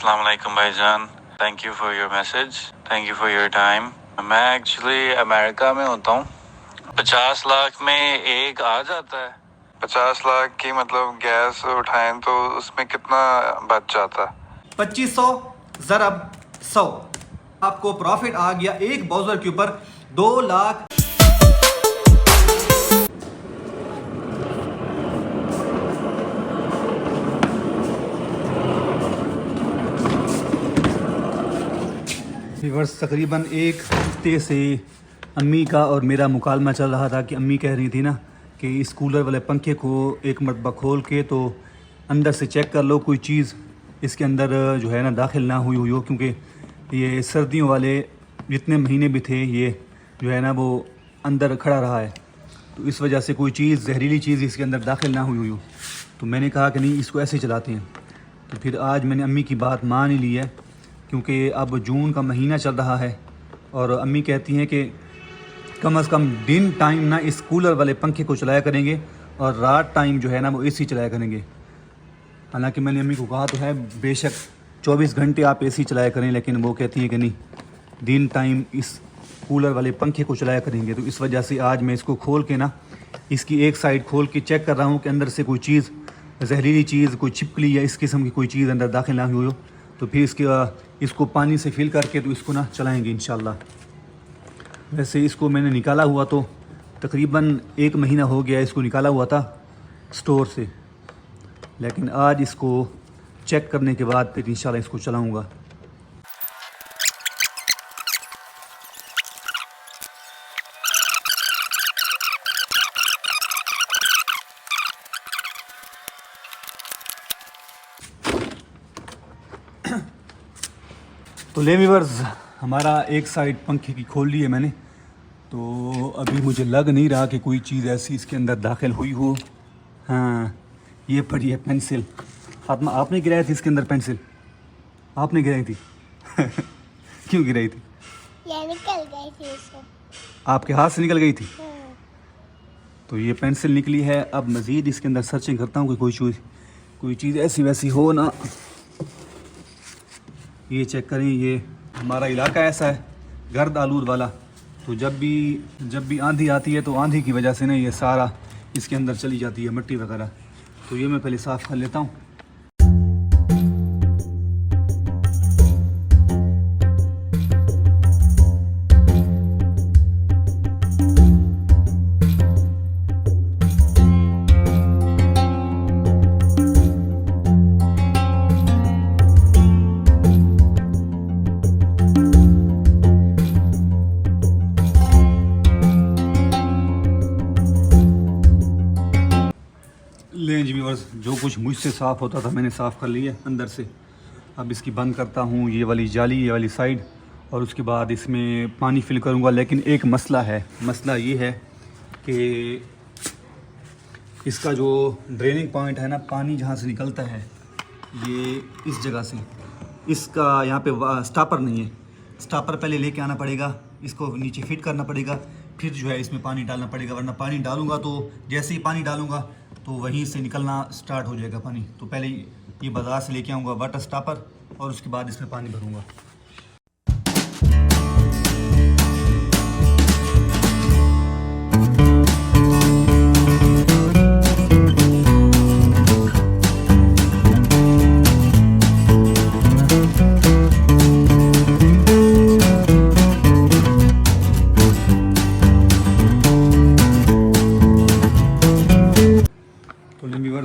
अस्सलाम वालेकुम भाईजान, thank you for your message, thank you for your time. मैं एक्चुअली अमेरिका में होता हूँ। 50 लाख में एक आ जाता है। 50 लाख की मतलब गैस उठाएं तो उसमें कितना बच जाता है? 2500 ज़रब 100 आपको प्रॉफिट आ गया एक ब्राउज़र के ऊपर 2 लाख। व्यूअर्स, तकरीबन एक हफ्ते से अम्मी का और मेरा मुकालमा चल रहा था कि अम्मी कह रही थी ना कि इस कूलर वाले पंखे को एक मरतबा खोल के तो अंदर से चेक कर लो कोई चीज़ इसके अंदर जो है ना दाखिल ना हुई हो, क्योंकि ये सर्दियों वाले जितने महीने भी थे ये जो है ना वो अंदर खड़ा रहा है, तो इस वजह से कोई चीज़ जहरीली चीज़ इसके अंदर दाखिल ना हुई हो। तो मैंने कहा कि नहीं, इसको ऐसे चलाते हैं। तो फिर आज मैंने अम्मी की बात मान ही ली है, क्योंकि अब जून का महीना चल रहा है और अम्मी कहती हैं कि कम से कम दिन टाइम ना इस कूलर वाले पंखे को चलाया करेंगे और रात टाइम जो है ना वो एसी चलाया करेंगे। हालांकि मैंने अम्मी को कहा तो है बेशक 24 घंटे आप एसी चलाया करें, लेकिन वो कहती हैं कि नहीं, दिन टाइम इस कूलर वाले पंखे को चलाया करेंगे। तो इस वजह से आज मैं इसको खोल के ना इसकी एक साइड खोल के चेक कर रहा हूँ कि अंदर से कोई चीज़ जहरीली चीज़, कोई छिपकली या इस किस्म की कोई चीज़ अंदर दाखिल ना हुई हो। तो फिर इसको पानी से फिल करके तो इसको ना चलाएंगे इंशाल्लाह। वैसे इसको मैंने निकाला हुआ तो तकरीबन 1 महीना हो गया इसको निकाला हुआ था स्टोर से, लेकिन आज इसको चेक करने के बाद फिर इंशाल्लाह इसको चलाऊँगा। तो ले व्यूअर्स, हमारा एक साइड पंखे की खोल ली है मैंने, तो अभी मुझे लग नहीं रहा कि कोई चीज़ ऐसी इसके अंदर दाखिल हुई हो। हाँ, ये पड़ी है पेंसिल। फातिमा, आपने गिराई थी इसके अंदर पेंसिल? आपने गिराई थी? क्यों गिराई थी? ये निकल गई थी उससे। आपके हाथ से निकल गई थी? तो ये पेंसिल निकली है। अब मज़ीद इसके अंदर सर्चिंग करता हूँ कि कोई चीज़ ऐसी वैसी हो ना। ये चेक करें, ये हमारा इलाका ऐसा है गर्द आलूद वाला, तो जब भी आंधी आती है तो आंधी की वजह से ना ये सारा इसके अंदर चली जाती है मिट्टी वगैरह। तो ये मैं पहले साफ़ कर लेता हूँ। लें जी व्यूअर्स, जो कुछ मुझसे साफ़ होता था मैंने साफ़ कर लिया अंदर से। अब इसकी बंद करता हूँ, ये वाली जाली, ये वाली साइड, और उसके बाद इसमें पानी फिल करूँगा। लेकिन एक मसला है, मसला ये है कि इसका जो ड्रेनिंग पॉइंट है ना, पानी जहाँ से निकलता है ये इस जगह से, इसका यहाँ पे स्टॉपर नहीं है। स्टॉपर पहले लेके आना पड़ेगा, इसको नीचे फिट करना पड़ेगा, फिर जो है इसमें पानी डालना पड़ेगा। वरना पानी डालूंगा तो जैसे ही पानी डालूंगा तो वहीं से निकलना स्टार्ट हो जाएगा पानी। तो पहले ये बाज़ार से लेके आऊँगा वाटर स्टॉपर और उसके बाद इसमें पानी भरूँगा।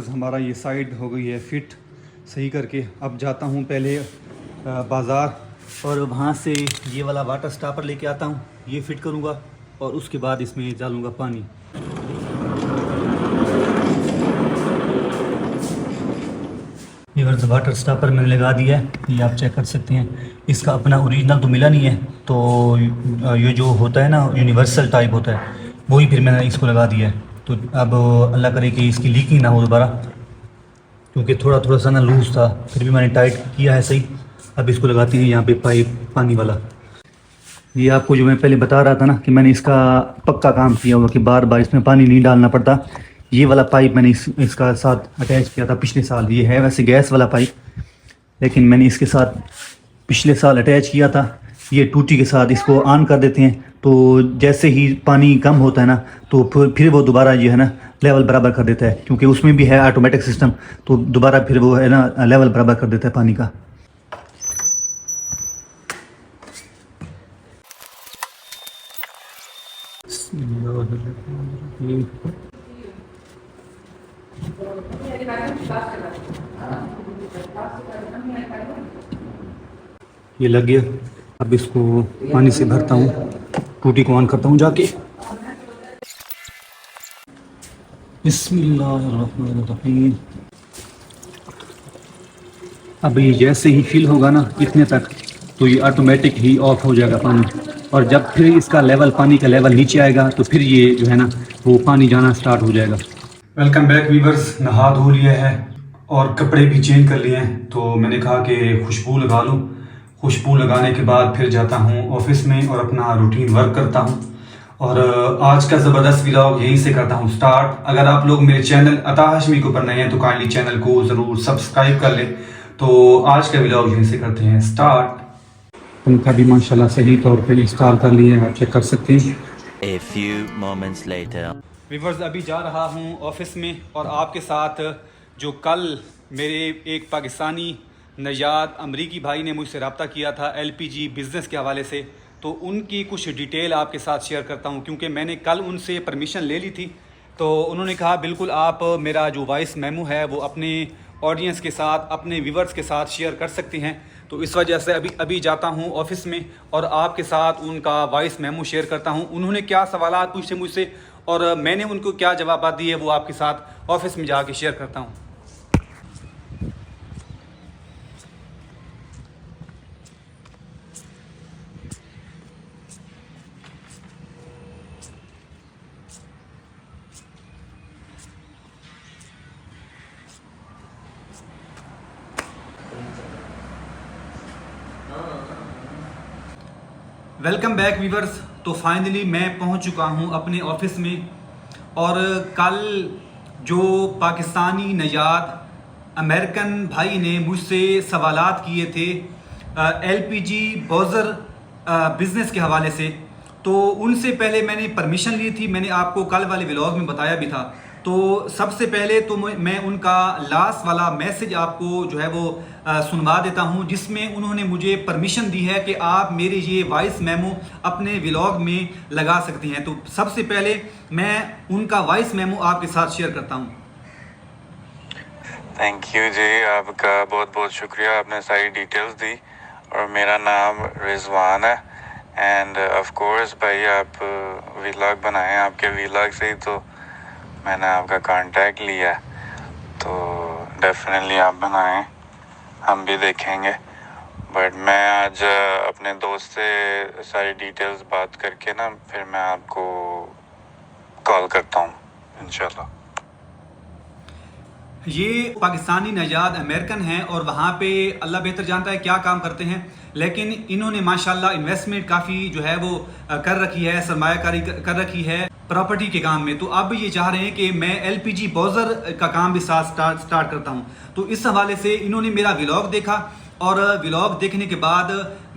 हमारा ये साइड हो गई है फिट सही करके। अब जाता हूँ पहले बाज़ार और वहाँ से ये वाला वाटर स्टॉपर लेके आता हूँ, ये फिट करूँगा और उसके बाद इसमें डालूँगा पानी। ये वाटर स्टॉपर मैंने लगा दिया है, ये आप चेक कर सकते हैं। इसका अपना ओरिजिनल तो मिला नहीं है, तो ये जो होता है ना यूनिवर्सल टाइप होता है, वही फिर मैंने इसको लगा दिया है। तो अब अल्लाह करे कि इसकी लीकिंग ना हो दोबारा, क्योंकि थोड़ा सा ना लूज़ था, फिर भी मैंने टाइट किया है सही। अब इसको लगाते हैं यहाँ पे पाइप पानी वाला। ये आपको जो मैं पहले बता रहा था ना कि मैंने इसका पक्का काम किया हुआ कि बार बार इसमें पानी नहीं डालना पड़ता। ये वाला पाइप मैंने इसका साथ अटैच किया था पिछले साल। ये है वैसे गैस वाला पाइप, लेकिन मैंने इसके साथ पिछले साल अटैच किया था। ये टूटी के साथ इसको ऑन कर देते हैं, तो जैसे ही पानी कम होता है ना तो फिर वो दोबारा जो है ना लेवल बराबर कर देता है, क्योंकि उसमें भी है ऑटोमेटिक सिस्टम, तो दोबारा फिर वो है ना लेवल बराबर कर देता है पानी का। ये लग गया। अब इसको पानी से भरता हूँ, टूटी को ऑन करता हूँ जाके। बिस्मिल्लाहिर्रहमानिर्रहीम। अब ये जैसे ही फिल होगा ना इतने तक, तो ये ऑटोमेटिक ही ऑफ हो जाएगा पानी, और जब फिर इसका लेवल, पानी का लेवल नीचे आएगा तो फिर ये जो है ना वो पानी जाना स्टार्ट हो जाएगा। Welcome back viewers. नहा धो लिया है और कपड़े भी चेंज कर लिए हैं, तो मैंने कहा कि खुशबू लगा लूँ। खुशबू लगाने के बाद फिर जाता हूँ ऑफिस में और अपना रूटीन वर्क करता हूँ। और आज का ज़बरदस्त व्लॉग यहीं से करता हूँ स्टार्ट। अगर आप लोग मेरे चैनल अता हाशमी के ऊपर नए हैं तो काइंडली चैनल को ज़रूर सब्सक्राइब कर लें। तो आज का व्लॉग यहीं से करते हैं स्टार्ट। पंखा भी माशाल्लाह सही तौर पे इंस्टॉल कर लिए हैं, आप चेक कर सकते हैं। A few moments later. Viewers, अभी जा रहा हूँ ऑफिस में और आपके साथ जो कल मेरे एक पाकिस्तानी नजाद अमरीकी भाई ने मुझसे रब्ता किया था LPG बिज़नेस के हवाले से, तो उनकी कुछ डिटेल आपके साथ शेयर करता हूँ, क्योंकि मैंने कल उनसे परमिशन ले ली थी। तो उन्होंने कहा बिल्कुल आप मेरा जो वॉइस मेमो है वो अपने ऑडियंस के साथ, अपने व्यूवर्स के साथ शेयर कर सकती हैं। तो इस वजह से अभी जाता हूँ ऑफिस में और आपके साथ उनका वॉइस मेमो शेयर करता हूँ। उन्होंने क्या सवालात पूछे मुझसे और मैंने उनको क्या जवाब दिए वो आपके साथ ऑफिस में जाके शेयर करता हूँ। Welcome back viewers. तो फाइनली मैं पहुंच चुका हूं अपने ऑफिस में, और कल जो पाकिस्तानी नजाद अमेरिकन भाई ने मुझसे सवालात किए थे LPG बॉजर बिज़नेस के हवाले से, तो उनसे पहले मैंने परमिशन ली थी। मैंने आपको कल वाले व्लॉग में बताया भी था। तो सबसे पहले तो मैं उनका लास्ट वाला मैसेज आपको जो है वो सुनवा देता हूं, जिसमें उन्होंने मुझे परमिशन दी है कि आप मेरे ये वॉइस मेमो अपने व्लॉग में लगा सकती हैं। तो सबसे पहले मैं उनका वॉइस मेमो आपके साथ शेयर करता हूं। थैंक यू जी, आपका बहुत बहुत शुक्रिया, आपने सारी डिटेल्स दी। और मेरा नाम रिजवान है एंड ऑफ कोर्स भाई आप व्लॉग बनाएं, आपके व्लॉग से ही तो मैंने आपका कांटेक्ट लिया, तो डेफिनेटली आप बनाएं, हम भी देखेंगे। बट मैं आज अपने दोस्त से सारी डिटेल्स बात करके ना फिर मैं आपको कॉल करता हूँ इंशाल्लाह। ये पाकिस्तानी नजाद अमेरिकन हैं और वहाँ पे अल्लाह बेहतर जानता है क्या काम करते हैं, लेकिन इन्होंने माशाल्लाह इन्वेस्टमेंट काफ़ी जो है वो कर रखी है, सरमायाकारी कर रखी है प्रॉपर्टी के काम में। तो अब ये चाह रहे हैं कि मैं LPG बॉजर का काम भी साथ स्टार्ट करता हूँ। तो इस हवाले से इन्होंने मेरा व्लॉग देखा और व्लॉग देखने के बाद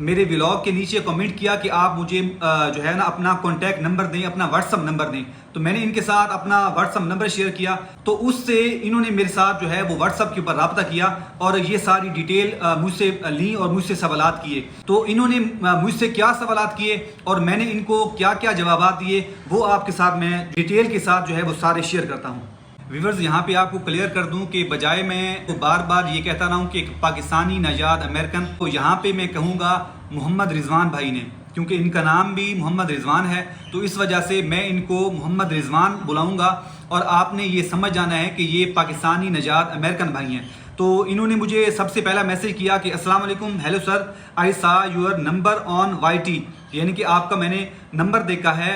मेरे व्लॉग के नीचे कमेंट किया कि आप मुझे जो है ना अपना कॉन्टैक्ट नंबर दें, अपना व्हाट्सअप नंबर दें। तो मैंने इनके साथ अपना व्हाट्सअप नंबर शेयर किया, तो उससे इन्होंने मेरे साथ जो है वो व्हाट्सअप के ऊपर रब्ता किया और ये सारी डिटेल मुझसे ली और मुझसे सवालात किए। तो इन्होंने मुझसे क्या सवालात किए और मैंने इनको क्या क्या जवाब दिए वो आपके साथ मैं डिटेल के साथ जो है वो सारे शेयर करता हूँ। व्यूअर्स, यहाँ पे आपको क्लियर कर दूं कि बजाय मैं तो बार बार ये कहता रहा हूँ कि एक पाकिस्तानी नजाद अमेरिकन, तो यहाँ पे मैं कहूँगा मोहम्मद रिजवान भाई ने, क्योंकि इनका नाम भी मोहम्मद रिजवान है। तो इस वजह से मैं इनको मोहम्मद रिजवान बुलाऊँगा और आपने ये समझ जाना है कि ये पाकिस्तानी नजाद अमेरिकन भाई हैं। तो इन्होंने मुझे सबसे पहला मैसेज किया कि अस्सलाम वालेकुम, हेलो सर, आई सा योर नंबर ऑन YT, यानी कि आपका मैंने नंबर देखा है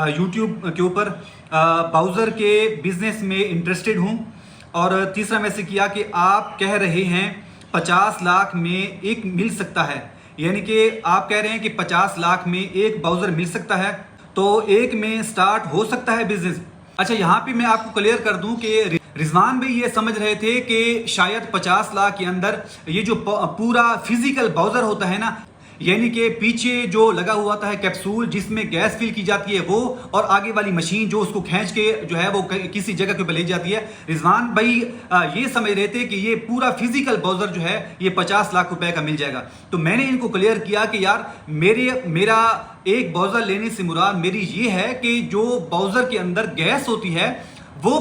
यूट्यूब के ऊपर, ब्राउज़र के बिज़नेस में इंटरेस्टेड हूँ। और तीसरा मैसेज किया कि आप कह रहे हैं 50 लाख में एक मिल सकता है, यानी कि आप कह रहे हैं कि 50 लाख में एक ब्राउज़र मिल सकता है, तो एक में स्टार्ट हो सकता है बिजनेस। अच्छा, यहाँ पे मैं आपको क्लियर कर दूं कि रिजवान भाई ये समझ रहे थे कि शायद 50 लाख के अंदर ये जो पूरा फिजिकल बाउजर होता है ना, यानी कि पीछे जो लगा हुआ था है कैप्सूल जिसमें गैस फिल की जाती है वो, और आगे वाली मशीन जो उसको खींच के जो है वो किसी जगह के ऊपर ले जाती है। रिजवान भाई ये समझ रहे थे कि ये पूरा फिजिकल बाउजर जो है ये 50 लाख रुपए का मिल जाएगा। तो मैंने इनको क्लियर किया कि यार मेरा एक बाउजर लेने से मुराद मेरी ये है कि जो बाउजर के अंदर गैस होती है वो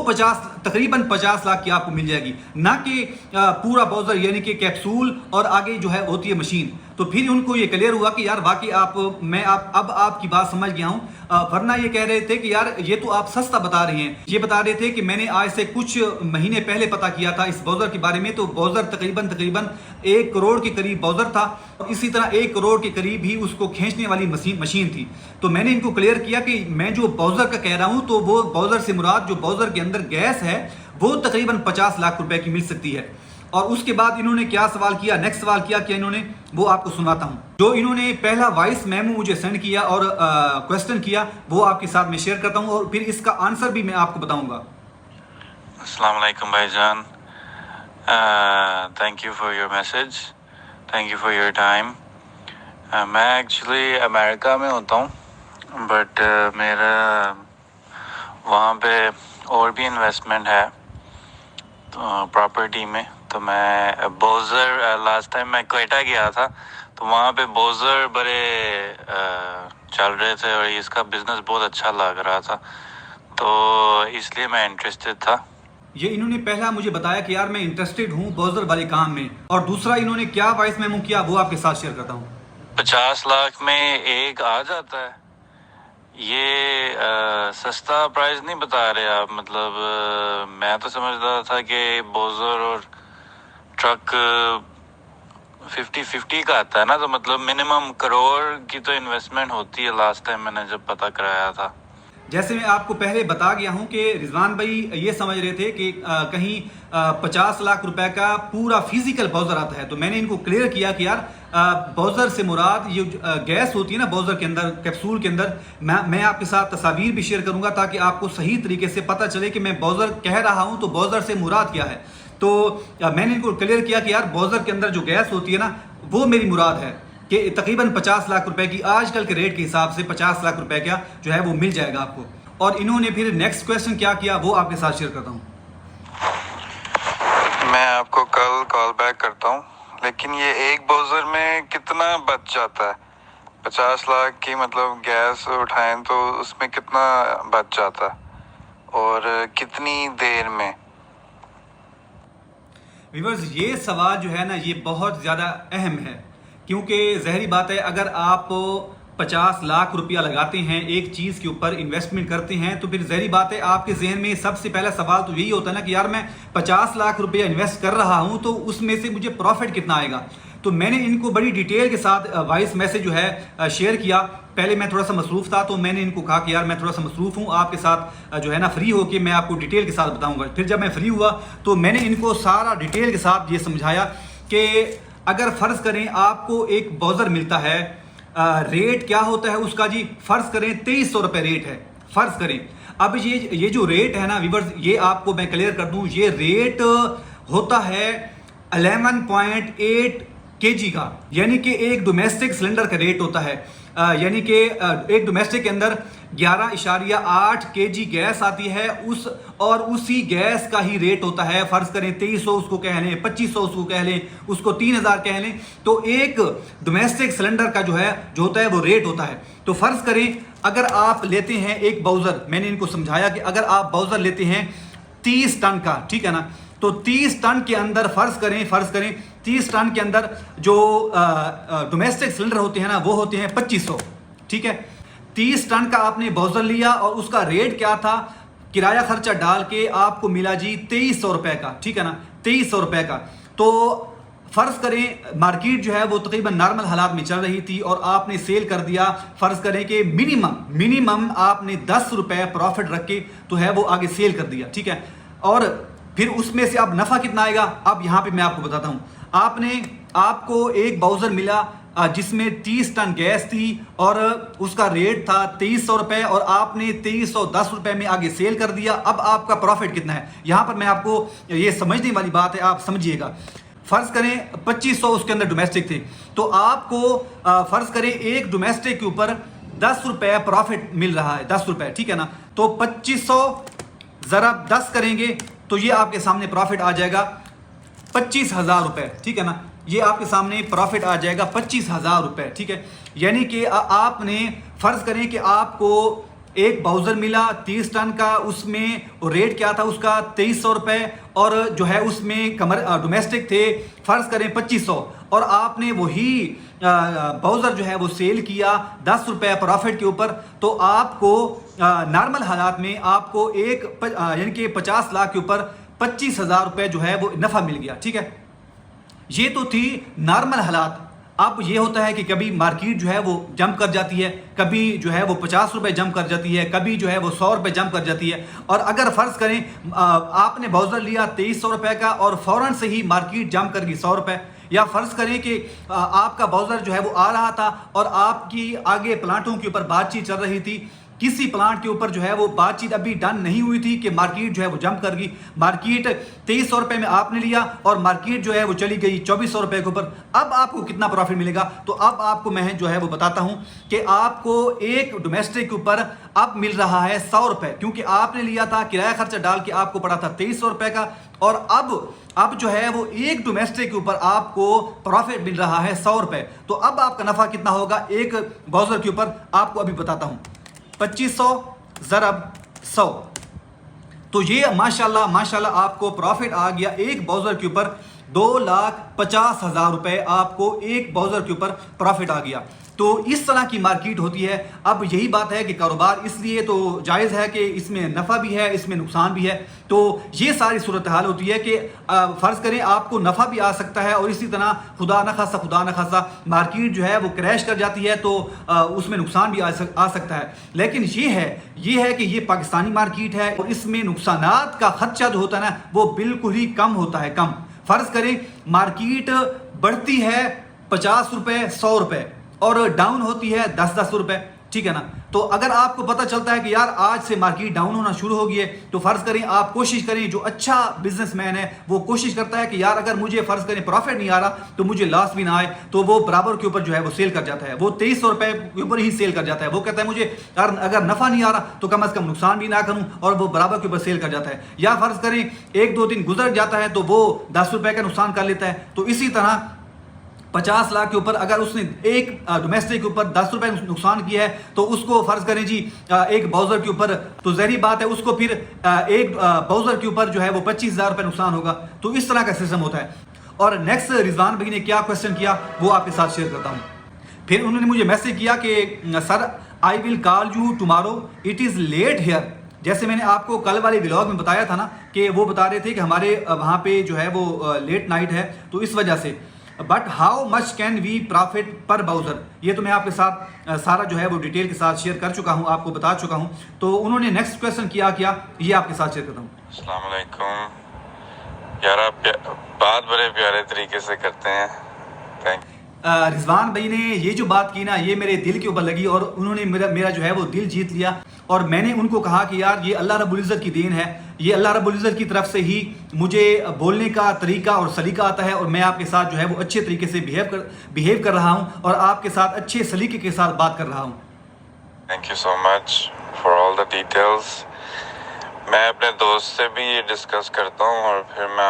तकरीबन 50 लाख की आपको मिल जाएगी, ना कि पूरा बाउजर यानी कि कैप्सूल और आगे जो है होती है मशीन। तो फिर उनको ये क्लियर हुआ कि यार वाकई अब आपकी बात समझ गया हूँ, वरना ये कह रहे थे कि यार ये तो आप सस्ता बता रहे हैं। ये बता रहे थे कि मैंने आज से कुछ महीने पहले पता किया था इस बाउजर के बारे में, तो बाउजर तकरीबन 1 करोड़ के करीब बाउजर था, और इसी तरह 1 करोड़ के करीब ही उसको खींचने वाली मशीन थी। तो मैंने इनको क्लियर किया कि मैं जो बाउजर का कह रहा हूँ तो वो बाउजर से मुराद जो बाउजर के अंदर गैस है वो तकरीबन 50 लाख रुपए की मिल सकती है। और उसके बाद इन्होंने क्या सवाल किया, नेक्स्ट सवाल किया कि इन्होंने, वो आपको सुनाता हूं। जो इन्होंने पहला वॉइस मेमो मुझे सेंड किया और क्वेश्चन किया वो आपके साथ मैं शेयर करता हूं, और फिर इसका आंसर भी मैं आपको बताऊंगा। अस्सलाम वालेकुम भाईजान, thank you for your message, thank you for your time. मैं एक्चुअली अमेरिका में होता हूँ, बट मेरा वहाँ पे और भी इन्वेस्टमेंट है प्रॉपर्टी में। तो मैं बाउजर, लास्ट टाइम मैं क्वेटा गया था तो वहाँ पे बाउजर बड़े चल रहे थे और इसका बिजनेस बहुत अच्छा लग रहा था, तो इसलिए मैं इंटरेस्टेड था। ये इन्होंने पहला मुझे बताया कि यार मैं इंटरेस्टेड हूँ बाउजर वाले काम में, और दूसरा इन्होंने क्या वॉइस मेमो किया वो आपके साथ शेयर करता हूँ। 50 लाख में एक आ जाता है, ये सस्ता प्राइस नहीं बता रहे आप। मतलब मैं तो समझ रहा था कि बाउजर और ट्रक 50-50 का आता है ना, तो मतलब मिनिमम करोड़ की तो इन्वेस्टमेंट होती है लास्ट टाइम मैंने जब पता कराया था। जैसे मैं आपको पहले बता गया हूं कि रिजवान भाई ये समझ रहे थे कि कहीं 50 लाख रुपए का पूरा फिजिकल बाउजर आता है। तो मैंने इनको क्लियर किया कि यार बाउजर से मुराद ये गैस होती है ना बाउजर के अंदर, कैप्सूल के अंदर। मैं आपके साथ तस्वीर भी शेयर करूंगा ताकि आपको सही तरीके से पता चले कि मैं बाउजर कह रहा हूं तो बाउजर से मुराद क्या है। तो मैंने इनको क्लियर किया कि यार बाउजर के अंदर जो गैस होती है ना वो मेरी मुराद है कि तकरीबन 50 लाख रुपए की आजकल के रेट के हिसाब से 50 लाख रुपए का जो है वो मिल जाएगा आपको। और इन्होंने फिर नेक्स्ट क्वेश्चन क्या किया वो आपके साथ शेयर करता हूँ। मैं आपको कल कॉल बैक करता हूँ, लेकिन ये एक बाउजर में कितना बच जाता है? 50 लाख की मतलब गैस उठाएं तो उसमें कितना बच जाता है और कितनी देर में? व्यूअर्स ये सवाल जो है ना ये बहुत ज़्यादा अहम है, क्योंकि ज़ाहिर बात है अगर आप 50 लाख रुपया लगाते हैं एक चीज़ के ऊपर, इन्वेस्टमेंट करते हैं, तो फिर ज़ाहिर बात है आपके जहन में सबसे पहला सवाल तो यही होता है ना कि यार मैं 50 लाख रुपया इन्वेस्ट कर रहा हूं तो उसमें से मुझे प्रॉफिट कितना आएगा। तो मैंने इनको बड़ी डिटेल के साथ वॉइस मैसेज जो है शेयर किया। पहले मैं थोड़ा सा मसरूफ़ था तो मैंने इनको कहा कि यार मैं थोड़ा सा मसरूफ़ हूँ, आपके साथ जो है ना फ्री होके मैं आपको डिटेल के साथ बताऊँगा। फिर जब मैं फ्री हुआ तो मैंने इनको सारा डिटेल के साथ ये समझाया कि अगर फ़र्ज़ करें आपको एक बाउजर मिलता है, रेट क्या होता है उसका जी, फ़र्ज़ करें 2300 रुपये रेट है, फ़र्ज़ करें। अब ये जो रेट है ना व्यूअर्स, ये आपको मैं क्लियर कर दूं, ये रेट होता है 11.8 kg का, यानी कि एक डोमेस्टिक सिलेंडर का रेट होता है। यानी कि एक डोमेस्टिक के अंदर 11.8 kg गैस आती है और उसी गैस का ही रेट होता है। फर्ज करें 2300 उसको कह लें, 2500 उसको कह लें, उसको 3000 कह लें, तो एक डोमेस्टिक सिलेंडर का जो होता है वो रेट होता है। तो फर्ज करें अगर आप लेते हैं एक बाउजर, मैंने इनको समझाया कि अगर आप बाउजर लेते हैं 30 टन का, ठीक है ना, तो 30 टन के अंदर फर्ज करें 30 टन के अंदर जो डोमेस्टिक सिलेंडर होते हैं ना वो होते हैं 2500, ठीक है। 30 टन का आपने बाउजर लिया और उसका रेट क्या था, किराया खर्चा डाल के आपको मिला जी 2300 रुपए का, ठीक है ना, 2300 रुपए का। तो फर्ज करें मार्केट जो है वो तकरीबन नॉर्मल हालात में चल रही थी और आपने सेल कर दिया, फर्ज करें कि मिनिमम आपने 10 रुपए प्रॉफिट रख के तो है वो आगे सेल कर दिया, ठीक है। और फिर उसमें से अब नफा कितना आएगा, अब यहां पे मैं आपको बताता हूं। आपने आपको एक बाउजर मिला जिसमें 30 टन गैस थी और उसका रेट था 2300 रुपये और आपने 2310 रुपये में आगे सेल कर दिया। अब आपका प्रॉफिट कितना है? यहाँ पर मैं आपको ये समझने वाली बात है, आप समझिएगा। फर्ज करें 2500 उसके अंदर डोमेस्टिक थे, तो आपको फर्ज करें एक डोमेस्टिक के ऊपर 10 रुपये प्रॉफिट मिल रहा है, 10 रुपये, ठीक है ना। तो 2500 ज़रा 10 करेंगे तो ये आपके सामने प्रॉफिट आ जाएगा 25,000 रुपये, ठीक है ना। ये आपके सामने प्रॉफिट आ जाएगा 25,000 रुपये, ठीक है। यानी कि आपने फर्ज करें कि आपको एक बाउजर मिला 30 टन का, उसमें रेट क्या था उसका 2300 रुपये और जो है उसमें डोमेस्टिक थे फर्ज करें 2500 और आपने वही बाउजर जो है वो सेल किया 10 रुपये प्रॉफिट के ऊपर, तो आपको नॉर्मल हालात में आपको यानी कि 50 लाख के ऊपर 25,000 रुपये जो है वो नफ़ा मिल गया, ठीक है। ये तो थी नॉर्मल हालात। अब ये होता है कि कभी मार्केट जो है वो जंप कर जाती है, कभी जो है वो 50 रुपये जंप कर जाती है, कभी जो है वो 100 रुपये जंप कर जाती है। और अगर फ़र्ज़ करें आपने बाउजर लिया 2300 रुपये का और फ़ौरन से ही मार्केट जंप कर गई 100 रुपये, या फ़र्ज़ करें कि आपका बाउजर जो है वो आ रहा था और आपकी आगे प्लांटों के ऊपर बातचीत चल रही थी, किसी प्लांट के ऊपर जो है वो बातचीत अभी डन नहीं हुई थी कि मार्केट जो है वो जंप कर गई, मार्केट 2300 रुपये में आपने लिया और मार्केट जो है वो चली गई 2400 रुपये के ऊपर। अब आपको कितना प्रॉफिट मिलेगा? तो अब आपको मैं जो है वो बताता हूं कि आपको एक डोमेस्टिक के ऊपर अब मिल रहा है 100 रुपये, क्योंकि आपने लिया था किराया खर्चा डाल के आपको पड़ा था 2300 रुपये का, और अब जो है वो एक डोमेस्टिक के ऊपर आपको प्रॉफिट मिल रहा है 100 रुपये। तो अब आपका नफ़ा कितना होगा एक बाउजर के ऊपर, आपको अभी बताता हूं। 2500 ज़रब 100, तो ये माशाल्लाह आपको प्रॉफिट आ गया एक बाउजर के ऊपर 2,50,000 रुपये आपको एक बाउजर के ऊपर प्रॉफिट आ गया। तो इस तरह की मार्केट होती है। अब यही बात है कि कारोबार इसलिए तो जायज़ है कि इसमें नफ़ा भी है, इसमें नुकसान भी है। तो ये सारी सूरत हाल होती है कि फ़र्ज़ करें आपको नफ़ा भी आ सकता है और इसी तरह खुदा न खासा मार्केट जो है वो क्रैश कर जाती है तो उसमें नुकसान भी आ सकता है। लेकिन ये है कि ये पाकिस्तानी मार्केट है और इसमें नुकसानात का खर्चा जो होता है ना वो बिल्कुल ही कम होता है, कम। फ़र्ज़ करें मार्केट बढ़ती है 50 रुपये 100 रुपये और डाउन होती है 10-10 रुपये, ठीक है ना। तो अगर आपको पता चलता है कि यार आज से मार्केट डाउन होना शुरू हो गई है, तो फ़र्ज़ करें आप कोशिश करें, जो अच्छा बिजनेसमैन है वो कोशिश करता है कि यार अगर मुझे फ़र्ज़ करें प्रॉफिट नहीं आ रहा तो मुझे लॉस भी ना आए, तो वो बराबर के ऊपर जो है वो सेल कर जाता है, वो 2300 रुपये के ऊपर ही सेल कर जाता है। वो कहता है मुझे यार अगर नफ़ा नहीं आ रहा तो कम अज़ कम नुकसान भी ना करूँ, और वो बराबर के ऊपर सेल कर जाता है। या फ़र्ज़ करें 1-2 दिन गुजर जाता है तो वो 10 रुपये का नुकसान कर लेता है। तो इसी तरह 50 लाख के ऊपर अगर उसने एक डोमेस्टिक के ऊपर 10 रुपये नुकसान किया है तो उसको फ़र्ज़ करें जी एक बाउजर के ऊपर, तो ज़ाहिर बात है उसको फिर एक बाउजर के ऊपर जो है वो 25,000 रुपये नुकसान होगा। तो इस तरह का सिस्टम होता है। और नेक्स्ट रिजवान भाई ने क्या क्वेश्चन किया वो आपके साथ शेयर करता हूँ। फिर उन्होंने मुझे मैसेज किया कि sir I will call you tomorrow, it is late here. जैसे मैंने आपको कल वाले व्लॉग में बताया था ना कि वो बता रहे थे कि हमारे वहाँ पे जो है वो लेट नाइट है, तो इस वजह से। But how much can we profit per bowser, ये तो मैं आपके साथ सारा जो है वो डिटेल के साथ शेयर कर चुका हूँ, आपको बता चुका हूँ। तो उन्होंने नेक्स्ट क्वेश्चन किया ये आपके साथ शेयर करता हूँ। अस्सलाम वालेकुम यार, आप बात बड़े प्यारे तरीके से करते हैं, थैंक। रिजवान भाई ने ये जो बात की ना ये मेरे दिल के ऊपर लगी और उन्होंने मेरा जो है वो दिल जीत लिया। और मैंने उनको कहा कि यार ये अल्लाह रब्बुल इज़्ज़त की देन है, ये अल्लाह रब्बुल इज़्ज़त की तरफ से ही मुझे बोलने का तरीका और सलीका आता है और मैं आपके साथ जो है वो अच्छे तरीके से बिहेव कर रहा हूँ और आपके साथ अच्छे सलीके के साथ बात कर रहा हूँ। Thank you so much for all the details. मैं अपने दोस्त से भी ये डिस्कस करता हूँ और फिर मैं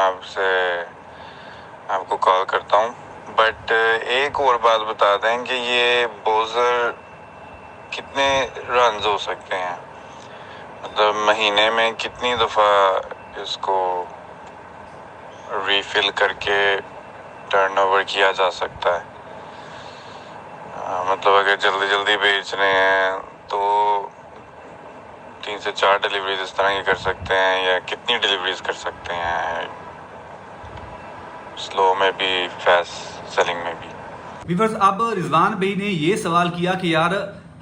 आपको कॉल करता हूँ। बट एक और बात बता दें कि ये बाउजर कितने रन हो सकते हैं, मतलब महीने में कितनी दफ़ा इसको रीफिल करके टर्नओवर किया जा सकता है। मतलब अगर जल्दी जल्दी बेच रहे हैं तो 3 से 4 डिलीवरीज इस तरह की कर सकते हैं, या कितनी डिलीवरीज कर सकते हैं, स्लो में भी फास्ट सेलिंग में भी। व्यूअर्स, अब रिजवान भाई ने ये सवाल किया कि यार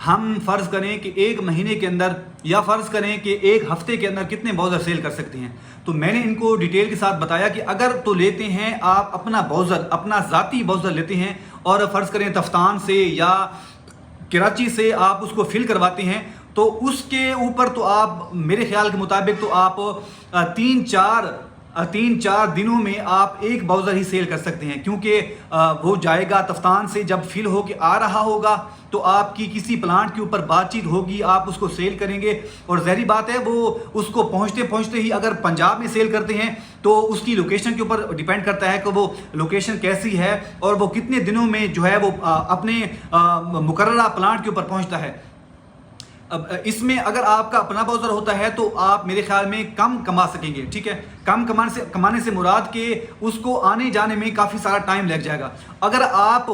हम फ़र्ज़ करें कि एक महीने के अंदर या फ़र्ज़ करें कि एक हफ़्ते के अंदर कितने ब्राउज़र सेल कर सकते हैं। तो मैंने इनको डिटेल के साथ बताया कि अगर तो लेते हैं आप अपना ब्राउज़र, अपना ज़ाती ब्राउज़र लेते हैं और फ़र्ज़ करें तफ्तान से या कराची से आप उसको फिल करवाते हैं, तो उसके ऊपर तो आप मेरे ख्याल के मुताबिक तो आप 3-4 दिनों में आप एक ब्राउज़र ही सेल कर सकते हैं, क्योंकि वो जाएगा तफ्तान से, जब फिल हो के आ रहा होगा तो आपकी किसी प्लांट के ऊपर बातचीत होगी, आप उसको सेल करेंगे। और ज़हरी बात है वो उसको पहुंचते पहुंचते ही अगर पंजाब में सेल करते हैं तो उसकी लोकेशन के ऊपर डिपेंड करता है कि वो लोकेशन कैसी है और वो कितने दिनों में जो है वो अपने मुकर्ररा प्लांट के ऊपर पहुंचता है। अब इसमें अगर आपका अपना ब्राउज़र होता है तो आप मेरे ख्याल में कम कमा सकेंगे, ठीक है। कम कमाने से मुराद के उसको आने जाने में काफ़ी सारा टाइम लग जाएगा। अगर आप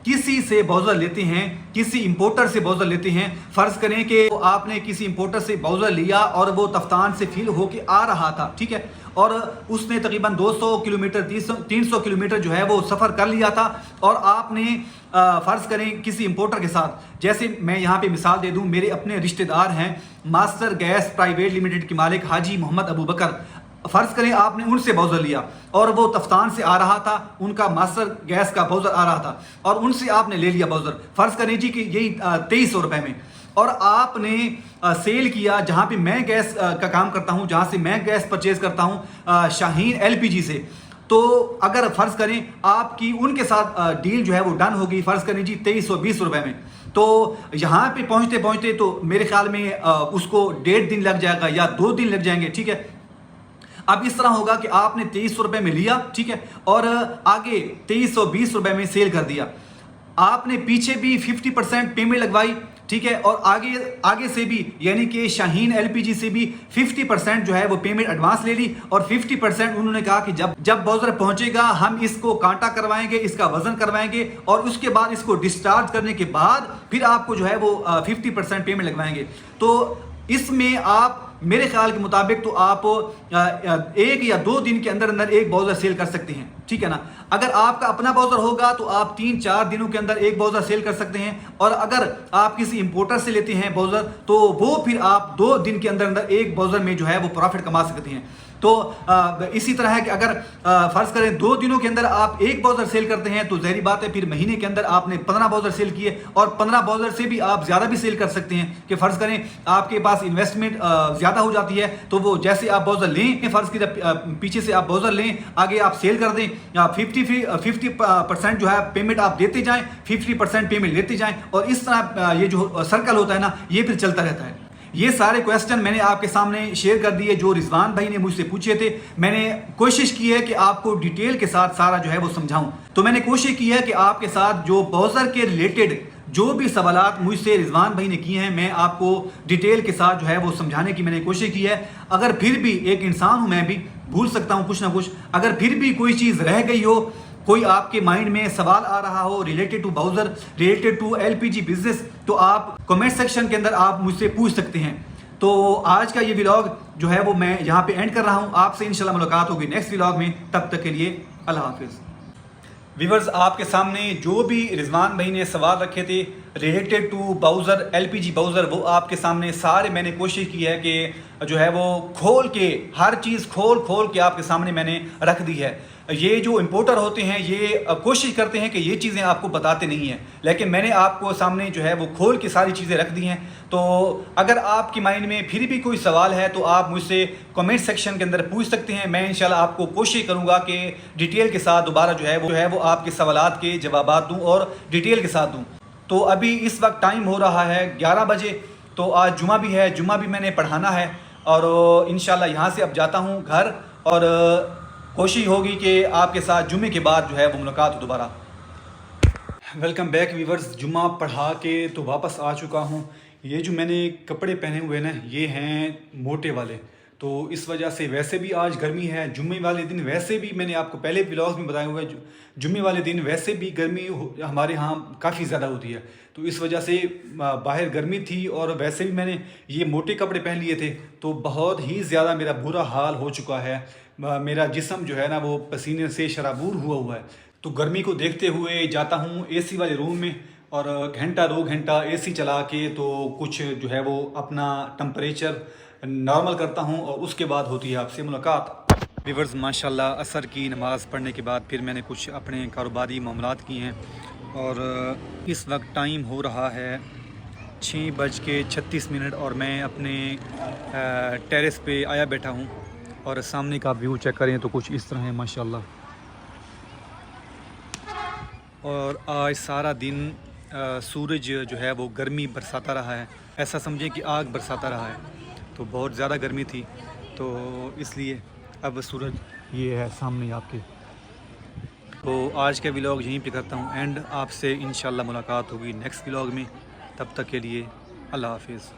किसी से ब्राउज़र लेते हैं, किसी इंपोर्टर से ब्राउज़र लेते हैं, फ़र्ज़ करें कि आपने किसी इंपोर्टर से ब्राउज़र लिया और वो तफ्तान से फिल होके आ रहा था, ठीक है, और उसने तकरीबन 200 किलोमीटर 300 किलोमीटर जो है वो सफ़र कर लिया था, और आपने फ़र्ज़ करें किसी इंपोर्टर के साथ, जैसे मैं यहाँ पे मिसाल दे दूँ, मेरे अपने रिश्तेदार हैं मास्टर गैस प्राइवेट लिमिटेड के मालिक हाजी मोहम्मद अबू बकर। फ़र्ज़ करें आपने उनसे ब्राउज़र लिया और वो तफ्तान से आ रहा था, उनका मास्टर गैस का ब्राउज़र आ रहा था और उनसे आपने ले लिया ब्राउज़र, फ़र्ज़ करें जी कि यही 2300 रुपये में, और आपने सेल किया जहाँ पे मैं गैस का काम करता हूँ, जहाँ से मैं गैस परचेज़ करता हूँ शाहीन LPG से। तो अगर फ़र्ज़ करें आपकी उनके साथ डील जो है वो डन होगी, फ़र्ज़ करें जी 2320 रुपये में, तो यहाँ पे पहुँचते पहुँचते तो मेरे ख्याल में उसको 1.5 दिन लग जाएगा या 2 दिन लग जाएंगे, ठीक है। अब इस तरह होगा कि आपने 2300 रुपये में लिया, ठीक है, और आगे 2320 रुपये में सेल कर दिया। आपने पीछे भी 50% पेमेंट लगवाई, ठीक है, और आगे से भी यानी कि शाहीन LPG से भी 50% जो है वो पेमेंट एडवांस ले ली, और 50% उन्होंने कहा कि जब ब्राउज़र पहुंचेगा हम इसको कांटा करवाएंगे, इसका वजन करवाएंगे, और उसके बाद इसको डिस्चार्ज करने के बाद फिर आपको जो है वो 50% पेमेंट लगवाएंगे। तो इसमें आप मेरे ख्याल के मुताबिक तो आप 1 या 2 दिन के अंदर अंदर एक ब्राउज़र सेल कर सकते हैं, ठीक है ना। अगर आपका अपना ब्राउज़र होगा तो आप 3-4 दिनों के अंदर एक ब्राउज़र सेल कर सकते हैं, और अगर आप किसी इंपोर्टर से लेते हैं ब्राउज़र तो वो फिर आप 2 दिन के अंदर अंदर एक ब्राउज़र में जो है वो प्रॉफिट कमा सकते हैं। तो इसी तरह है कि अगर फ़र्ज़ करें 2 दिनों के अंदर आप एक ब्राउज़र सेल करते हैं तो ज़ाहिर बात है फिर महीने के अंदर आपने 15 ब्राउज़र सेल किए, और 15 ब्राउज़र से भी आप ज़्यादा भी सेल कर सकते हैं कि फ़र्ज़ करें आपके पास इन्वेस्टमेंट ज़्यादा हो जाती है, तो वो जैसे आप ब्राउज़र लें, फ़र्ज़ की पीछे से आप ब्राउज़र लें, आगे आप सेल कर दें, 50% जो है पेमेंट आप देते जाएँ, 50% पेमेंट लेते जाएँ, और इस तरह ये जो सर्कल होता है ना ये फिर चलता रहता है। ये सारे क्वेश्चन मैंने आपके सामने शेयर कर दिए जो रिजवान भाई ने मुझसे पूछे थे। मैंने कोशिश की है कि आपको डिटेल के साथ सारा जो है वो समझाऊं। तो मैंने कोशिश की है कि आपके साथ जो ब्राउज़र के रिलेटेड जो भी सवालात मुझसे रिजवान भाई ने किए हैं मैं आपको डिटेल के साथ जो है वो समझाने की मैंने कोशिश की है। अगर फिर भी एक इंसान हूँ, मैं भी भूल सकता हूँ कुछ ना कुछ, अगर फिर भी कोई चीज़ रह गई हो, कोई आपके माइंड में सवाल आ रहा हो related to bowser, related to LPG business, तो आप कमेंट सेक्शन के अंदर आप मुझसे पूछ सकते हैं। तो आज का ये व्लॉग जो है वो मैं यहाँ पे एंड कर रहा हूँ। आपसे इंशाल्लाह मुलाकात होगी नेक्स्ट व्लॉग में, तब तक के लिए अल्लाह हाफिज़। व्यूअर्स, आपके सामने जो भी रिजवान भाई ने सवाल रखे थे related to bowser, LPG bowser, वो आपके सामने सारे मैंने कोशिश की है कि जो है वो खोल के हर चीज़ खोल के आपके सामने मैंने रख दी है। ये जो इंपोर्टर होते हैं ये कोशिश करते हैं कि ये चीज़ें आपको बताते नहीं हैं, लेकिन मैंने आपको सामने जो है वो खोल के सारी चीज़ें रख दी हैं। तो अगर आपके माइंड में फिर भी कोई सवाल है तो आप मुझसे कमेंट सेक्शन के अंदर पूछ सकते हैं। मैं इंशाल्लाह आपको कोशिश करूँगा कि डिटेल के साथ दोबारा जो है वो आपके सवालात के जवाबात दूँ और डिटेल के साथ दूँ। तो अभी इस वक्त टाइम हो रहा है 11 बजे, तो आज जुमा भी है, जुमा भी मैंने पढ़ाना है, और इंशाल्लाह यहाँ से अब जाता हूँ घर, और कोशिश होगी कि आपके साथ जुमे के बाद जो है वो मुलाकात हो दोबारा। वेलकम बैक व्यूअर्स, जुमा पढ़ा के तो वापस आ चुका हूँ। ये जो मैंने कपड़े पहने हुए ना ये हैं मोटे वाले, तो इस वजह से वैसे भी आज गर्मी है। जुम्मे वाले दिन वैसे भी मैंने आपको पहले व्लॉग्स में बताया हुआ है, जुम्मे वाले दिन वैसे भी गर्मी हमारे यहाँ काफ़ी ज़्यादा होती है, तो इस वजह से बाहर गर्मी थी, और वैसे भी मैंने ये मोटे कपड़े पहन लिए थे, तो बहुत ही ज़्यादा मेरा बुरा हाल हो चुका है। मेरा जिस्म जो है ना वो पसीने से शराबूर हुआ है। तो गर्मी को देखते हुए जाता हूँ AC वाले रूम में, और घंटा 2 घंटा एसी चला के तो कुछ जो है वो अपना टेम्परेचर नॉर्मल करता हूँ और उसके बाद होती है आपसे मुलाकात। व्यूअर्स माशाल्लाह असर की नमाज़ पढ़ने के बाद फिर मैंने कुछ अपने कारोबारी मामलात किए हैं और इस वक्त टाइम हो रहा है 6:36 और मैं अपने टेरेस पे आया बैठा हूँ और सामने का व्यू चेक करें तो कुछ इस तरह है माशाल्लाह। और आज सारा दिन सूरज जो है वो गर्मी बरसाता रहा है, ऐसा समझें कि आग बरसाता रहा है, तो बहुत ज़्यादा गर्मी थी तो इसलिए अब सूरज ये है सामने आपके। तो आज का व्लॉग यहीं पे करता हूँ एंड आपसे इंशाल्लाह मुलाकात होगी नेक्स्ट व्लॉग में। तब तक के लिए अल्लाह हाफिज़।